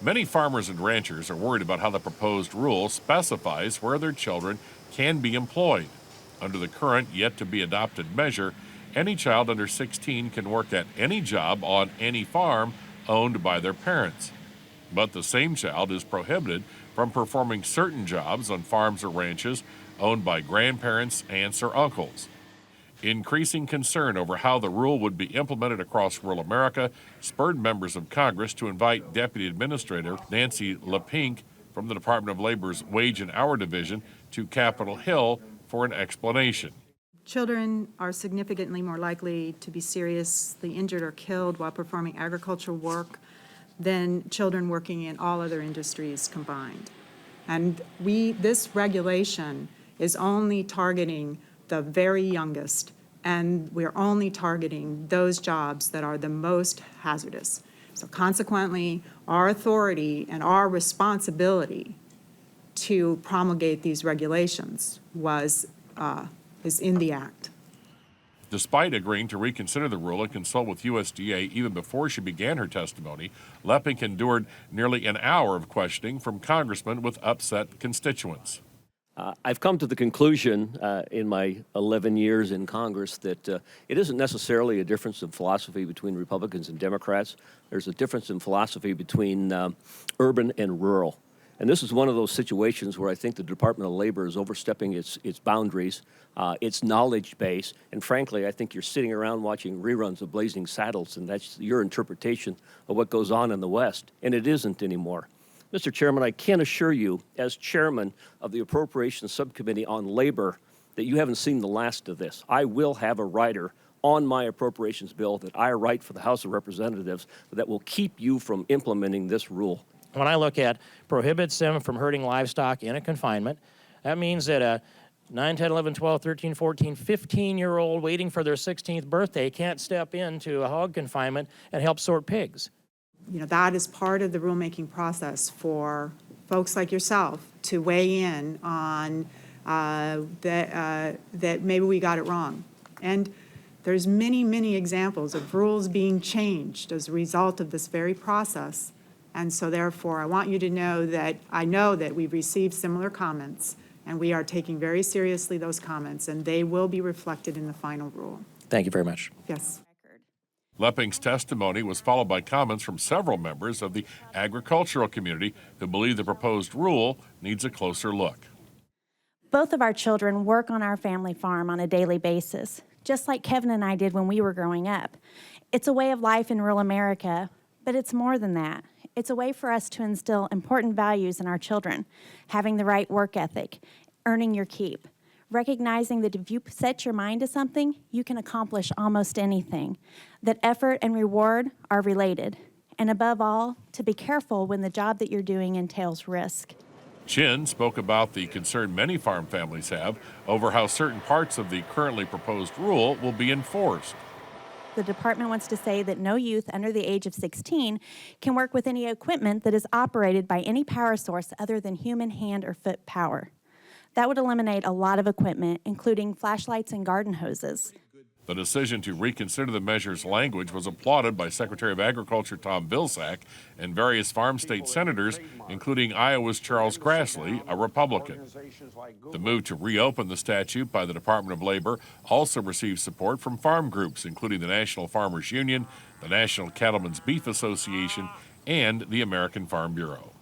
Many farmers and ranchers are worried about how the proposed rule specifies where their children can be employed. Under the current, yet to be adopted measure, any child under 16 can work at any job on any farm owned by their parents. But the same child is prohibited from performing certain jobs on farms or ranches owned by grandparents, aunts, or uncles. Increasing concern over how the rule would be implemented across rural America spurred members of Congress to invite Deputy Administrator Nancy LaPink from the Department of Labor's Wage and Hour Division to Capitol Hill for an explanation. Children are significantly more likely to be seriously injured or killed while performing agricultural work than children working in all other industries combined. And this regulation is only targeting the very youngest, and we're only targeting those jobs that are the most hazardous. So consequently, our authority and our responsibility to promulgate these regulations is in the act. Despite agreeing to reconsider the rule and consult with USDA even before she began her testimony, LaPink endured nearly an hour of questioning from congressmen with upset constituents. I've come to the conclusion in my 11 years in Congress that it isn't necessarily a difference in philosophy between Republicans and Democrats. There's a difference in philosophy between urban and rural. And this is one of those situations where I think the Department of Labor is overstepping its boundaries, its knowledge base, and frankly, I think you're sitting around watching reruns of Blazing Saddles, and that's your interpretation of what goes on in the West, and it isn't anymore. Mr. Chairman, I can assure you, as chairman of the Appropriations Subcommittee on Labor, that you haven't seen the last of this. I will have a rider on my appropriations bill that I write for the House of Representatives that will keep you from implementing this rule. When I look at prohibits them from herding livestock in a confinement, that means that a 9, 10, 11, 12, 13, 14, 15-year-old waiting for their 16th birthday can't step into a hog confinement and help sort pigs. That is part of the rulemaking process for folks like yourself to weigh in on that maybe we got it wrong. And there's many, many examples of rules being changed as a result of this very process. And so therefore, I want you to know that I know that we've received similar comments, and we are taking very seriously those comments, and they will be reflected in the final rule. Thank you very much. Yes. LaPink's testimony was followed by comments from several members of the agricultural community who believe the proposed rule needs a closer look. Both of our children work on our family farm on a daily basis, just like Kevin and I did when we were growing up. It's a way of life in rural America, but it's more than that. It's a way for us to instill important values in our children, having the right work ethic, earning your keep, recognizing that if you set your mind to something, you can accomplish almost anything, that effort and reward are related, and above all, to be careful when the job that you're doing entails risk. Chin spoke about the concern many farm families have over how certain parts of the currently proposed rule will be enforced. The department wants to say that no youth under the age of 16 can work with any equipment that is operated by any power source other than human hand or foot power. That would eliminate a lot of equipment, including flashlights and garden hoses. The decision to reconsider the measure's language was applauded by Secretary of Agriculture Tom Vilsack and various farm state senators, including Iowa's Charles Grassley, a Republican. The move to reopen the statute by the Department of Labor also received support from farm groups, including the National Farmers Union, the National Cattlemen's Beef Association, and the American Farm Bureau.